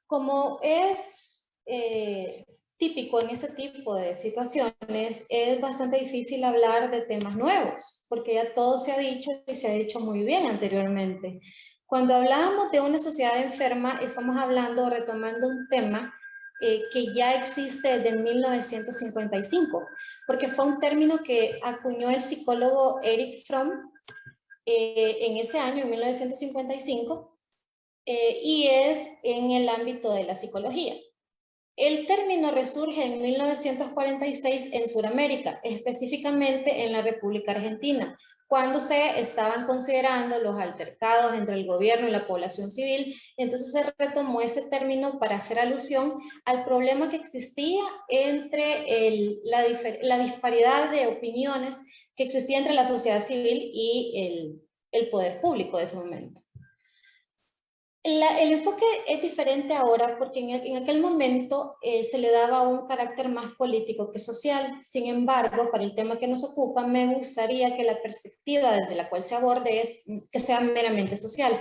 Como es típico en ese tipo de situaciones, es bastante difícil hablar de temas nuevos, porque ya todo se ha dicho y se ha dicho muy bien anteriormente. Cuando hablamos de una sociedad enferma, estamos hablando, retomando un tema que ya existe desde 1955, porque fue un término que acuñó el psicólogo Erich Fromm en ese año, en 1955, y es en el ámbito de la psicología. El término resurge en 1946 en Sudamérica, específicamente en la República Argentina, cuando se estaban considerando los altercados entre el gobierno y la población civil. Entonces se retomó ese término para hacer alusión al problema que existía entre la disparidad de opiniones que existía entre la sociedad civil y el poder público de ese momento. El enfoque es diferente ahora porque en aquel momento se le daba un carácter más político que social. Sin embargo, para el tema que nos ocupa, me gustaría que la perspectiva desde la cual se aborde es que sea meramente social.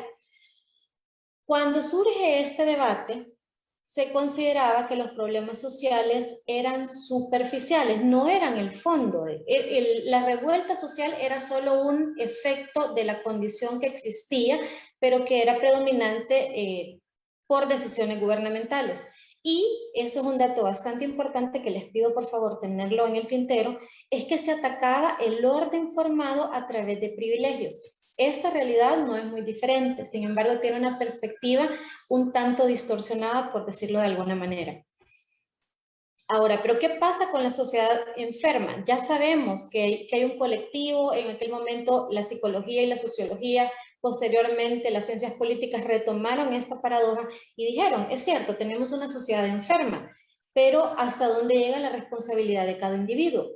Cuando surge este debate, se consideraba que los problemas sociales eran superficiales, no eran el fondo. La revuelta social era solo un efecto de la condición que existía, pero que era predominante por decisiones gubernamentales. Y eso es un dato bastante importante que les pido por favor tenerlo en el tintero, es que se atacaba el orden formado a través de privilegios. Esta realidad no es muy diferente, sin embargo tiene una perspectiva un tanto distorsionada, por decirlo de alguna manera. Ahora, ¿pero qué pasa con la sociedad enferma? Ya sabemos que hay un colectivo, en aquel momento la psicología y la sociología, posteriormente las ciencias políticas retomaron esta paradoja y dijeron, es cierto, tenemos una sociedad enferma, pero ¿hasta dónde llega la responsabilidad de cada individuo?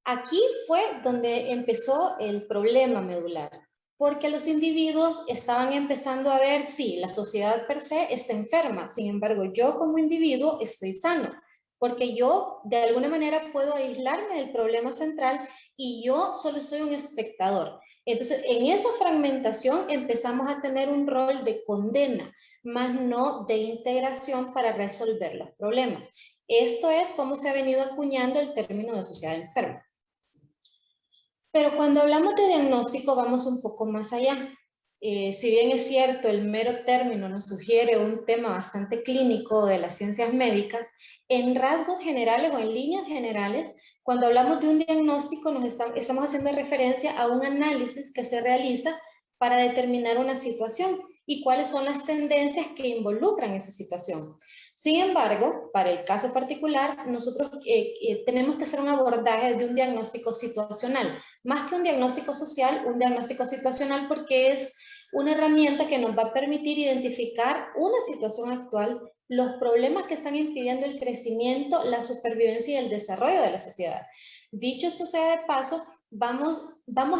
Aquí fue donde empezó el problema medular, porque los individuos estaban empezando a ver, sí, la sociedad per se está enferma, sin embargo, yo como individuo estoy sano, porque yo de alguna manera puedo aislarme del problema central y yo solo soy un espectador. Entonces, en esa fragmentación empezamos a tener un rol de condena, más no de integración para resolver los problemas. Esto es cómo se ha venido acuñando el término de sociedad enferma. Pero cuando hablamos de diagnóstico vamos un poco más allá. Si bien es cierto, el mero término nos sugiere un tema bastante clínico de las ciencias médicas, en rasgos generales o en líneas generales, cuando hablamos de un diagnóstico estamos haciendo referencia a un análisis que se realiza para determinar una situación y cuáles son las tendencias que involucran esa situación. Sin embargo, para el caso particular, nosotros tenemos que hacer un abordaje de un diagnóstico situacional, más que un diagnóstico social, un diagnóstico situacional, porque es una herramienta que nos va a permitir identificar una situación actual, los problemas que están impidiendo el crecimiento, la supervivencia y el desarrollo de la sociedad. Dicho esto sea de paso, vamos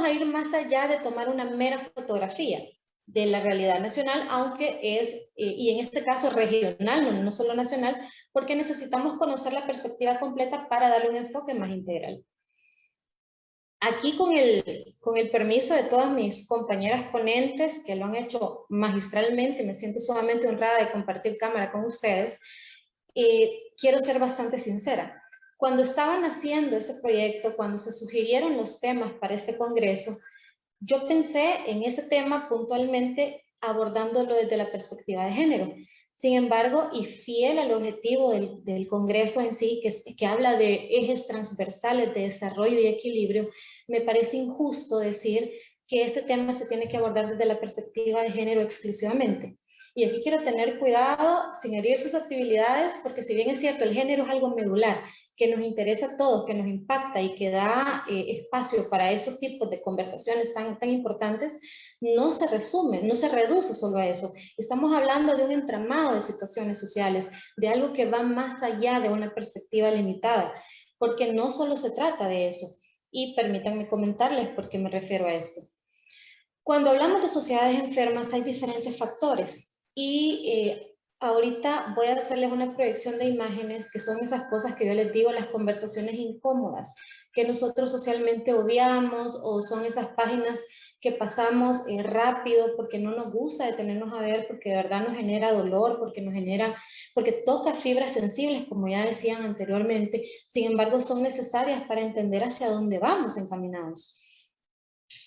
a ir más allá de tomar una mera fotografía de la realidad nacional, aunque es, y en este caso regional, no solo nacional, porque necesitamos conocer la perspectiva completa para darle un enfoque más integral. Aquí con el permiso de todas mis compañeras ponentes, que lo han hecho magistralmente, me siento sumamente honrada de compartir cámara con ustedes, quiero ser bastante sincera. Cuando estaban haciendo este proyecto, cuando se sugirieron los temas para este congreso, yo pensé en ese tema puntualmente abordándolo desde la perspectiva de género. Sin embargo, y fiel al objetivo del Congreso en sí, que habla de ejes transversales de desarrollo y equilibrio, me parece injusto decir que este tema se tiene que abordar desde la perspectiva de género exclusivamente. Y aquí quiero tener cuidado sin herir susceptibilidades, porque si bien es cierto, el género es algo medular, que nos interesa a todos, que nos impacta y que da espacio para esos tipos de conversaciones tan importantes, no se resume, no se reduce solo a eso. Estamos hablando de un entramado de situaciones sociales, de algo que va más allá de una perspectiva limitada, porque no solo se trata de eso. Y permítanme comentarles por qué me refiero a esto. Cuando hablamos de sociedades enfermas hay diferentes factores y ahorita voy a hacerles una proyección de imágenes que son esas cosas que yo les digo, las conversaciones incómodas, que nosotros socialmente obviamos, o son esas páginas que pasamos rápido porque no nos gusta detenernos a ver, porque de verdad nos genera dolor, porque toca fibras sensibles, como ya decían anteriormente. Sin embargo, son necesarias para entender hacia dónde vamos encaminados.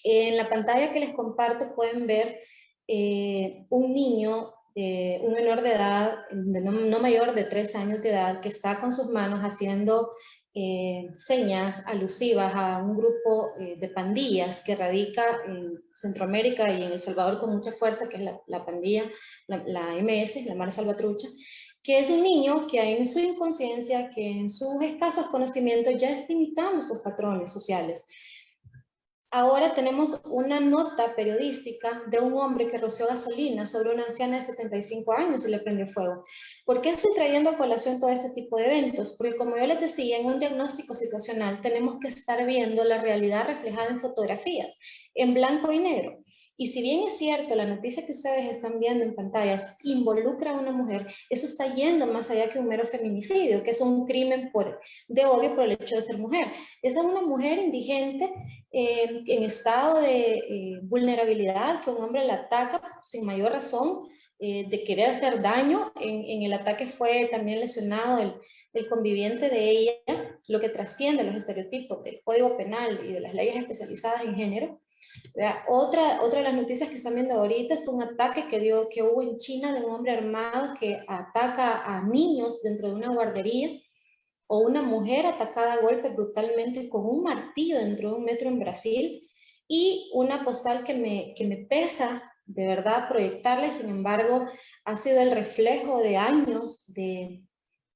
En la pantalla que les comparto pueden ver un niño, un menor de edad, no mayor de 3 años de edad, que está con sus manos haciendo señas alusivas a un grupo de pandillas que radica en Centroamérica y en El Salvador con mucha fuerza, que es la pandilla, la MS, la Mara Salvatrucha, que es un niño que en su inconsciencia, que en sus escasos conocimientos ya está imitando sus patrones sociales. Ahora tenemos una nota periodística de un hombre que roció gasolina sobre una anciana de 75 años y le prendió fuego. ¿Por qué estoy trayendo a colación todo este tipo de eventos? Porque como yo les decía, en un diagnóstico situacional tenemos que estar viendo la realidad reflejada en fotografías, en blanco y negro. Y si bien es cierto, la noticia que ustedes están viendo en pantallas involucra a una mujer, eso está yendo más allá que un mero feminicidio, que es un crimen de odio por el hecho de ser mujer. Esa es una mujer indigente en estado de vulnerabilidad, que un hombre la ataca sin mayor razón, de querer hacer daño. En el ataque fue también lesionado el conviviente de ella, lo que trasciende los estereotipos del Código Penal y de las leyes especializadas en género. Otra de las noticias que están viendo ahorita fue un ataque que hubo en China de un hombre armado que ataca a niños dentro de una guardería, o una mujer atacada a golpes brutalmente con un martillo dentro de un metro en Brasil, y una postal que me pesa de verdad proyectarle. Sin embargo, ha sido el reflejo de años de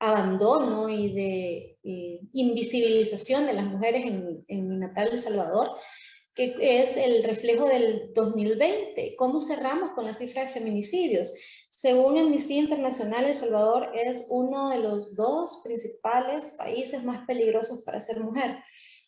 abandono y de invisibilización de las mujeres en mi natal El Salvador, que es el reflejo del 2020. ¿Cómo cerramos con la cifra de feminicidios? Según Amnistía Internacional, El Salvador es uno de los 2 principales países más peligrosos para ser mujer.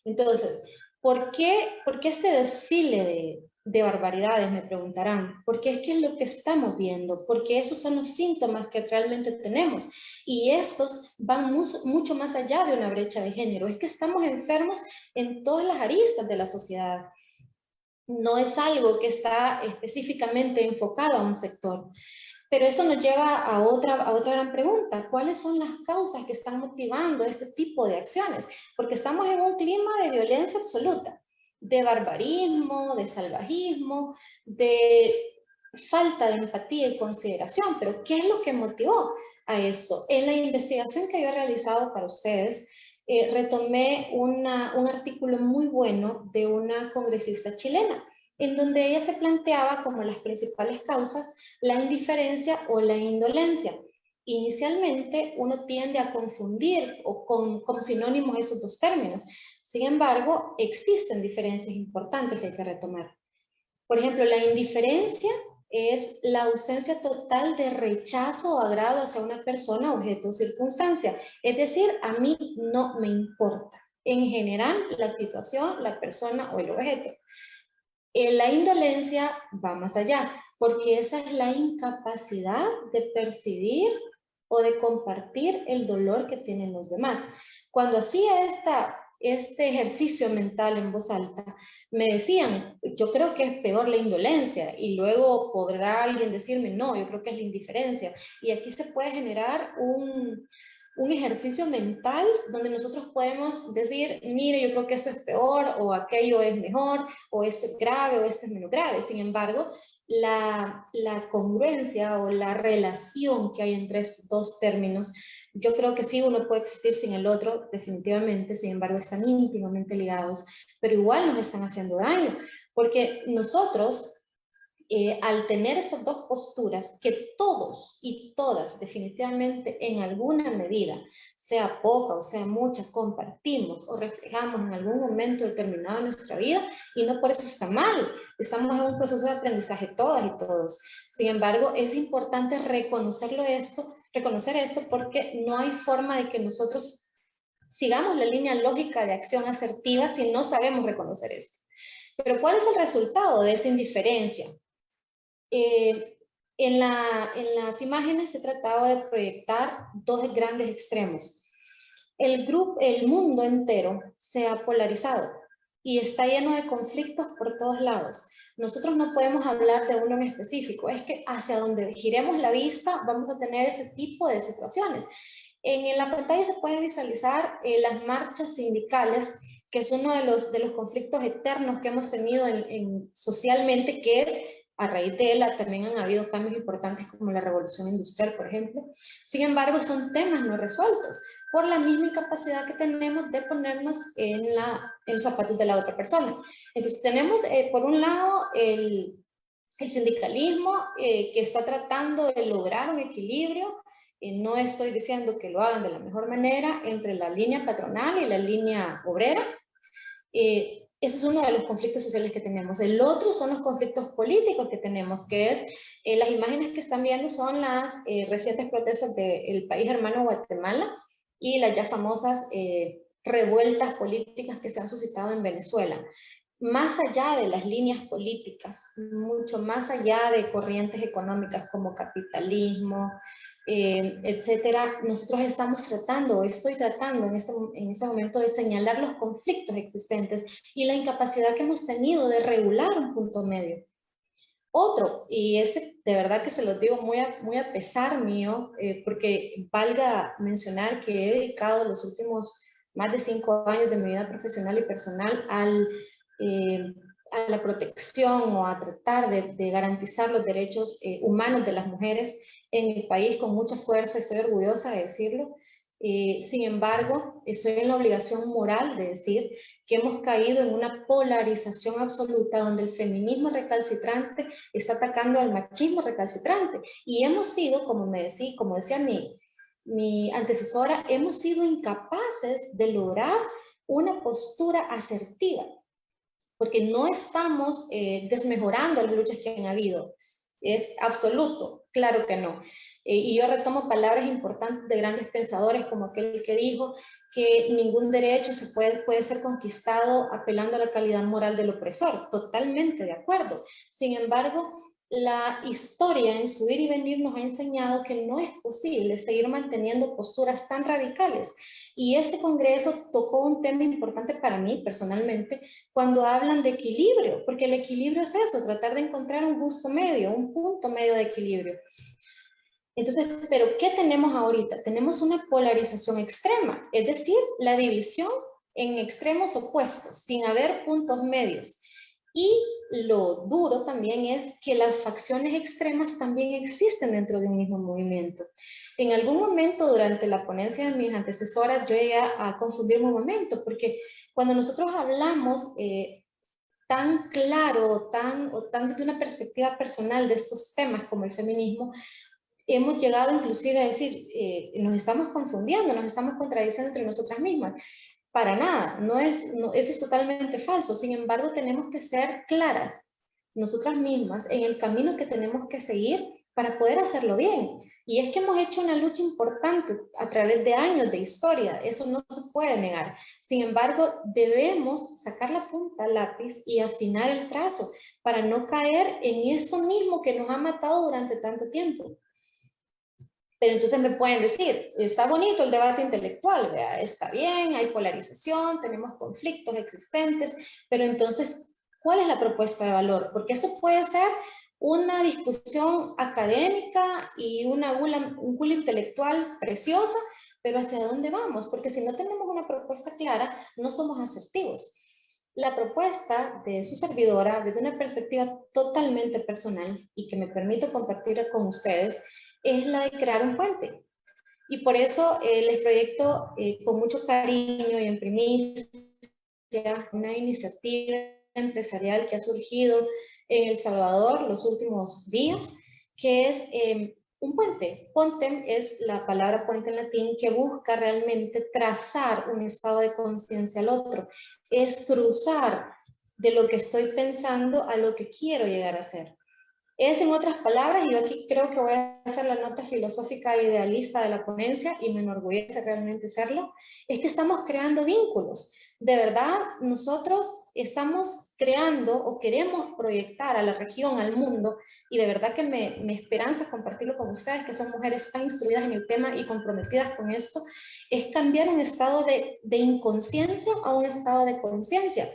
Entonces, ¿por qué este desfile de barbaridades? Me preguntarán. Porque es que es lo que estamos viendo, porque esos son los síntomas que realmente tenemos. Y estos van mucho más allá de una brecha de género. Es que estamos enfermos en todas las aristas de la sociedad. No es algo que está específicamente enfocado a un sector. Pero eso nos lleva a otra gran pregunta. ¿Cuáles son las causas que están motivando este tipo de acciones? Porque estamos en un clima de violencia absoluta, de barbarismo, de salvajismo, de falta de empatía y consideración. Pero ¿qué es lo que motivó a eso? En la investigación que yo he realizado para ustedes, retomé un artículo muy bueno de una congresista chilena, en donde ella se planteaba como las principales causas la indiferencia o la indolencia. Inicialmente uno tiende a confundir o como sinónimos esos 2 términos. Sin embargo, existen diferencias importantes que hay que retomar. Por ejemplo, la indiferencia es la ausencia total de rechazo o agrado hacia una persona, objeto o circunstancia. Es decir, a mí no me importa en general la situación, la persona o el objeto. La indolencia va más allá, porque esa es la incapacidad de percibir o de compartir el dolor que tienen los demás. Cuando hacía este ejercicio mental en voz alta, me decían, yo creo que es peor la indolencia, y luego podrá alguien decirme, no, yo creo que es la indiferencia. Y aquí se puede generar un ejercicio mental donde nosotros podemos decir, mire, yo creo que eso es peor, o aquello es mejor, o esto es grave, o esto es menos grave. Sin embargo, la congruencia o la relación que hay entre estos 2 términos, yo creo que sí, uno puede existir sin el otro, definitivamente. Sin embargo, están íntimamente ligados, pero igual nos están haciendo daño, porque nosotros, al tener estas 2 posturas, que todos y todas definitivamente en alguna medida, sea poca o sea mucha, compartimos o reflejamos en algún momento determinado de nuestra vida, y no por eso está mal, estamos en un proceso de aprendizaje todas y todos. Sin embargo, es importante reconocer esto, porque no hay forma de que nosotros sigamos la línea lógica de acción asertiva si no sabemos reconocer esto. Pero ¿cuál es el resultado de esa indiferencia? En las imágenes se trataba de proyectar 2 grandes extremos. El mundo entero se ha polarizado y está lleno de conflictos por todos lados. nosotros no podemos hablar de uno en específico, es que hacia donde giremos la vista vamos a tener ese tipo de situaciones. En la pantalla se pueden visualizar las marchas sindicales, que es uno de los conflictos eternos que hemos tenido socialmente, que a raíz de él también han habido cambios importantes como la revolución industrial, por ejemplo. Sin embargo, son temas no resueltos por la misma incapacidad que tenemos de ponernos en los zapatos de la otra persona. Entonces tenemos, por un lado, el sindicalismo que está tratando de lograr un equilibrio. No estoy diciendo que lo hagan de la mejor manera entre la línea patronal y la línea obrera. Ese es uno de los conflictos sociales que tenemos. El otro son los conflictos políticos que tenemos, que es, las imágenes que están viendo son las recientes protestas del país hermano Guatemala y las ya famosas revueltas políticas que se han suscitado en Venezuela. Más allá de las líneas políticas, mucho más allá de corrientes económicas como capitalismo, etcétera, nosotros estamos tratando, estoy tratando en este momento de señalar los conflictos existentes y la incapacidad que hemos tenido de regular un punto medio. Otro, y ese de verdad que se los digo muy a pesar mío, porque valga mencionar que he dedicado los últimos más de 5 años de mi vida profesional y personal a la protección o a tratar de garantizar los derechos humanos de las mujeres en el país con mucha fuerza, estoy orgullosa de decirlo. Sin embargo, estoy en la obligación moral de decir que hemos caído en una polarización absoluta donde el feminismo recalcitrante está atacando al machismo recalcitrante. Y hemos sido, como decía mi antecesora, hemos sido incapaces de lograr una postura asertiva, porque no estamos desmejorando las luchas que han habido. Es absoluto, claro que no. Y yo retomo palabras importantes de grandes pensadores como aquel que dijo que ningún derecho puede ser conquistado apelando a la calidad moral del opresor. Totalmente de acuerdo. Sin embargo, la historia en su ir y venir nos ha enseñado que no es posible seguir manteniendo posturas tan radicales. Y ese congreso tocó un tema importante para mí personalmente cuando hablan de equilibrio, porque el equilibrio es eso, tratar de encontrar un justo medio, un punto medio de equilibrio. Entonces, ¿pero qué tenemos ahorita? Tenemos una polarización extrema, es decir, la división en extremos opuestos, sin haber puntos medios. Y lo duro también es que las facciones extremas también existen dentro de un mismo movimiento. En algún momento durante la ponencia de mis antecesoras yo llegué a confundirme un momento, porque cuando nosotros hablamos tan claro o tan desde una perspectiva personal de estos temas como el feminismo, hemos llegado inclusive a decir, nos estamos confundiendo, nos estamos contradiciendo entre nosotras mismas. Para nada, eso es totalmente falso. Sin embargo, tenemos que ser claras nosotras mismas en el camino que tenemos que seguir para poder hacerlo bien. Y es que hemos hecho una lucha importante a través de años de historia, eso no se puede negar. Sin embargo, debemos sacar la punta al lápiz y afinar el trazo para no caer en esto mismo que nos ha matado durante tanto tiempo. Pero entonces me pueden decir, está bonito el debate intelectual, ¿vea? Está bien, hay polarización, tenemos conflictos existentes, pero entonces, ¿cuál es la propuesta de valor? Porque eso puede ser una discusión académica y un gula intelectual preciosa, pero ¿hacia dónde vamos? Porque si no tenemos una propuesta clara, no somos asertivos. La propuesta de su servidora, desde una perspectiva totalmente personal y que me permito compartir con ustedes, es la de crear un puente. Y por eso les proyecto con mucho cariño y en primicia una iniciativa empresarial que ha surgido en El Salvador los últimos días, que es un puente. Pontem es la palabra puente en latín que busca realmente trazar un estado de conciencia al otro. Es cruzar de lo que estoy pensando a lo que quiero llegar a ser. Es, en otras palabras, y yo aquí creo que voy a hacer la nota filosófica e idealista de la ponencia, y me enorgullece realmente serlo, es que estamos creando vínculos. De verdad, nosotros estamos creando o queremos proyectar a la región, al mundo, y de verdad que me esperanza compartirlo con ustedes, que son mujeres tan instruidas en el tema y comprometidas con esto, es cambiar un estado de inconsciencia a un estado de conciencia.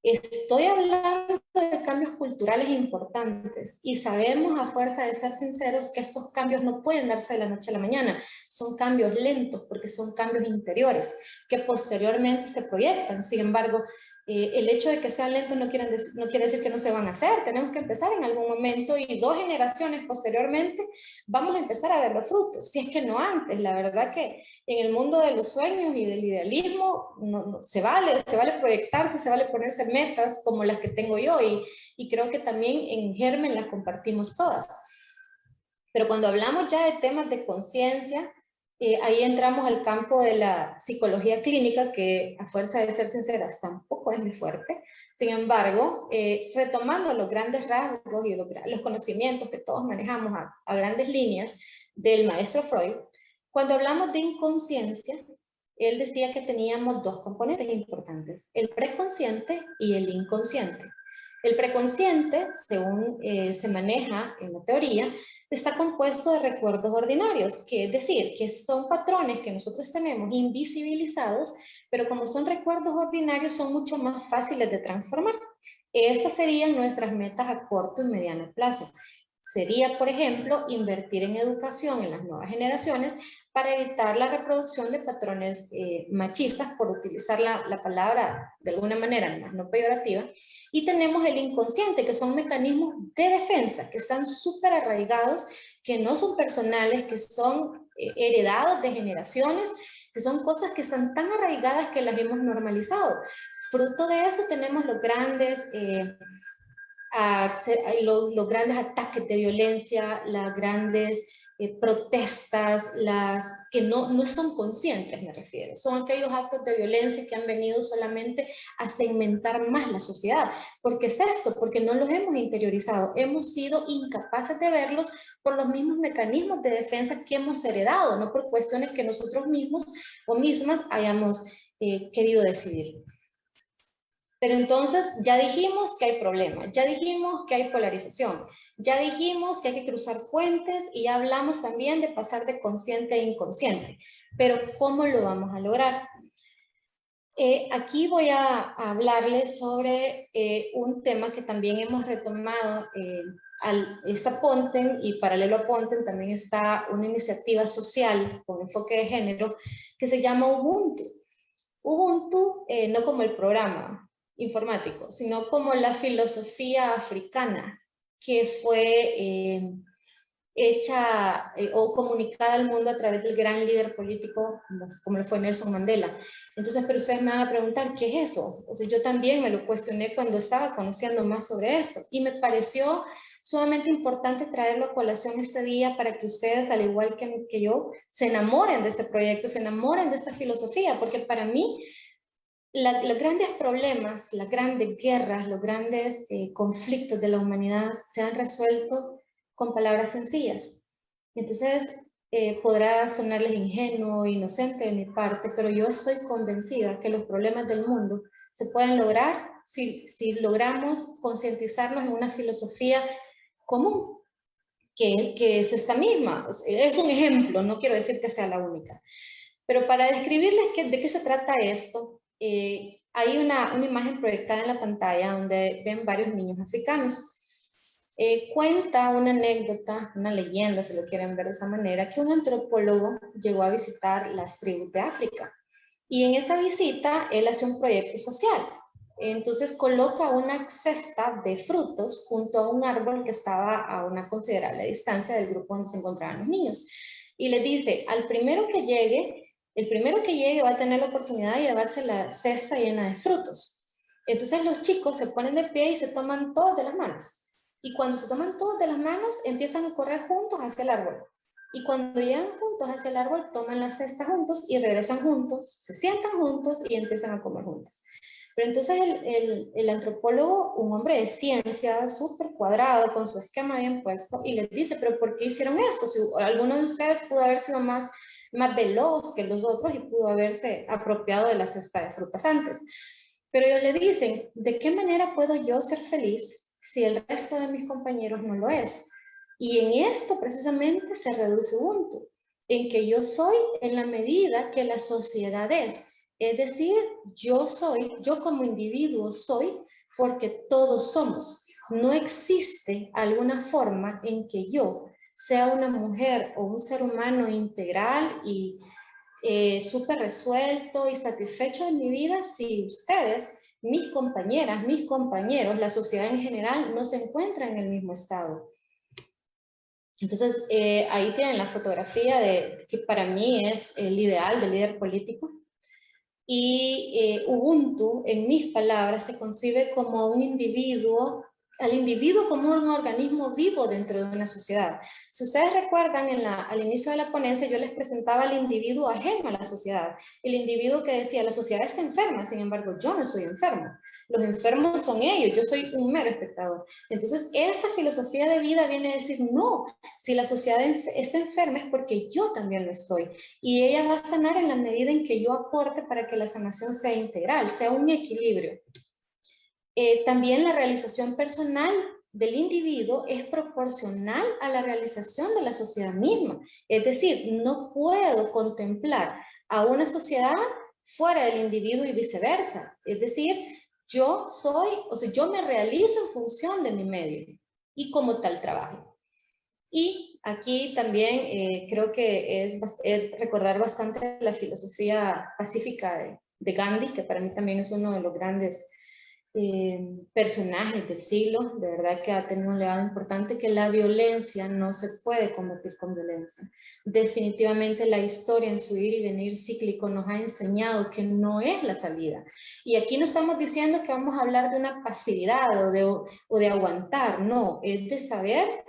Estoy hablando de cambios culturales importantes y sabemos a fuerza de ser sinceros que estos cambios no pueden darse de la noche a la mañana. Son cambios lentos porque son cambios interiores que posteriormente se proyectan. Sin embargo, el hecho de que sean lentos no quiere decir que no se van a hacer. Tenemos que empezar en algún momento y 2 generaciones posteriormente vamos a empezar a ver los frutos. Si es que no antes, la verdad que en el mundo de los sueños y del idealismo se vale proyectarse, se vale ponerse metas como las que tengo yo y creo que también en Germen las compartimos todas. Pero cuando hablamos ya de temas de conciencia, ahí entramos al campo de la psicología clínica, que a fuerza de ser sinceras tampoco es muy fuerte. Sin embargo, retomando los grandes rasgos y los conocimientos que todos manejamos a grandes líneas del maestro Freud, cuando hablamos de inconsciencia, él decía que teníamos 2 componentes importantes, el preconsciente y el inconsciente. El preconsciente, según se maneja en la teoría, está compuesto de recuerdos ordinarios, que es decir, que son patrones que nosotros tenemos invisibilizados, pero como son recuerdos ordinarios son mucho más fáciles de transformar. Estas serían nuestras metas a corto y mediano plazo. Sería, por ejemplo, invertir en educación en las nuevas generaciones para evitar la reproducción de patrones machistas, por utilizar la palabra de alguna manera más no peyorativa. Y tenemos el inconsciente, que son mecanismos de defensa, que están súper arraigados, que no son personales, que son heredados de generaciones, que son cosas que están tan arraigadas que las hemos normalizado. Fruto de eso tenemos los grandes los grandes ataques de violencia, las grandes protestas, las que no son conscientes, me refiero. Son aquellos actos de violencia que han venido solamente a segmentar más la sociedad. ¿Por qué es esto? Porque no los hemos interiorizado. Hemos sido incapaces de verlos por los mismos mecanismos de defensa que hemos heredado, no por cuestiones que nosotros mismos o mismas hayamos querido decidir. Pero entonces ya dijimos que hay problemas, ya dijimos que hay polarización, ya dijimos que hay que cruzar puentes y ya hablamos también de pasar de consciente a inconsciente. Pero ¿cómo lo vamos a lograr? Aquí voy a hablarles sobre un tema que también hemos retomado está Ponten, y paralelo a Ponten también está una iniciativa social con enfoque de género que se llama Ubuntu. Ubuntu no como el programa informático, sino como la filosofía africana que fue hecha o comunicada al mundo a través del gran líder político como lo fue Nelson Mandela. Entonces, pero ustedes me van a preguntar, ¿qué es eso? O sea, yo también me lo cuestioné cuando estaba conociendo más sobre esto y me pareció sumamente importante traerlo a colación este día para que ustedes, al igual que yo, se enamoren de este proyecto, se enamoren de esta filosofía, porque para mí los grandes problemas, las grandes guerras, los grandes conflictos de la humanidad se han resuelto con palabras sencillas. Entonces, podrá sonarles ingenuo, inocente de mi parte, pero yo estoy convencida que los problemas del mundo se pueden lograr si logramos concientizarnos en una filosofía común, que es esta misma. Es un ejemplo, no quiero decir que sea la única. Pero para describirles de qué se trata esto, hay una imagen proyectada en la pantalla donde ven varios niños africanos. Cuenta una anécdota, una leyenda, si lo quieren ver de esa manera, que un antropólogo llegó a visitar las tribus de África. Y en esa visita, él hace un proyecto social. Entonces coloca una cesta de frutos junto a un árbol que estaba a una considerable distancia del grupo donde se encontraban los niños. Y les dice, el primero que llegue va a tener la oportunidad de llevarse la cesta llena de frutos. Entonces los chicos se ponen de pie y se toman todos de las manos. Y cuando se toman todos de las manos, empiezan a correr juntos hacia el árbol. Y cuando llegan juntos hacia el árbol, toman la cesta juntos y regresan juntos, se sientan juntos y empiezan a comer juntos. Pero entonces el antropólogo, un hombre de ciencia, súper cuadrado, con su esquema bien puesto, y les dice, pero ¿por qué hicieron esto? Si alguno de ustedes pudo haber sido más veloz que los otros y pudo haberse apropiado de la cesta de frutas antes. Pero ellos le dicen, ¿de qué manera puedo yo ser feliz si el resto de mis compañeros no lo es? Y en esto precisamente se reduce Ubuntu, en que yo soy en la medida que la sociedad es. Es decir, yo como individuo soy porque todos somos. No existe alguna forma en que yo sea una mujer o un ser humano integral y súper resuelto y satisfecho de mi vida si ustedes, mis compañeras, mis compañeros, la sociedad en general, no se encuentran en el mismo estado. Entonces, ahí tienen la fotografía de que para mí es el ideal del líder político. Y Ubuntu, en mis palabras, se concibe como un individuo, al individuo como un organismo vivo dentro de una sociedad. Si ustedes recuerdan, al inicio de la ponencia yo les presentaba al individuo ajeno a la sociedad, el individuo que decía, la sociedad está enferma, sin embargo yo no estoy enfermo. Los enfermos son ellos, yo soy un mero espectador. Entonces, esta filosofía de vida viene a decir, no, si la sociedad está enferma es porque yo también lo estoy. Y ella va a sanar en la medida en que yo aporte para que la sanación sea integral, sea un equilibrio. También la realización personal del individuo es proporcional a la realización de la sociedad misma. Es decir, no puedo contemplar a una sociedad fuera del individuo y viceversa. Es decir, yo me realizo en función de mi medio y como tal trabajo. Y aquí también creo que es recordar bastante la filosofía pacífica de Gandhi, que para mí también es uno de los grandes personajes del siglo, de verdad que ha tenido un legado importante, que la violencia no se puede combatir con violencia. Definitivamente la historia en su ir y venir cíclico nos ha enseñado que no es la salida. Y aquí no estamos diciendo que vamos a hablar de una pasividad o de aguantar, no, es de saber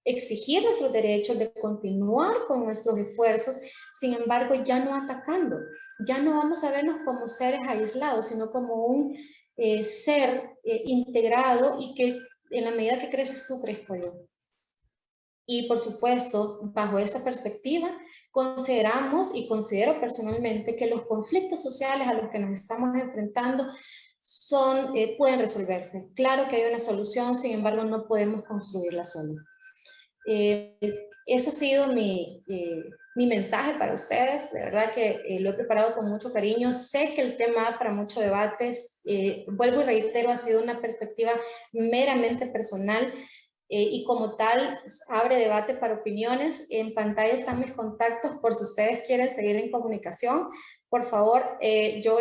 exigir nuestros derechos, de continuar con nuestros esfuerzos, sin embargo ya no atacando, ya no vamos a vernos como seres aislados, sino como un ser integrado y que en la medida que creces tú, crezco yo. Y por supuesto, bajo esa perspectiva, consideramos y considero personalmente que los conflictos sociales a los que nos estamos enfrentando pueden resolverse. Claro que hay una solución, sin embargo, no podemos construirla solo. Eso ha sido mi mensaje para ustedes. De verdad que lo he preparado con mucho cariño. Sé que el tema da para mucho debate. Vuelvo y reitero, ha sido una perspectiva meramente personal y como tal abre debate para opiniones. En pantalla están mis contactos por si ustedes quieren seguir en comunicación. Por favor, yo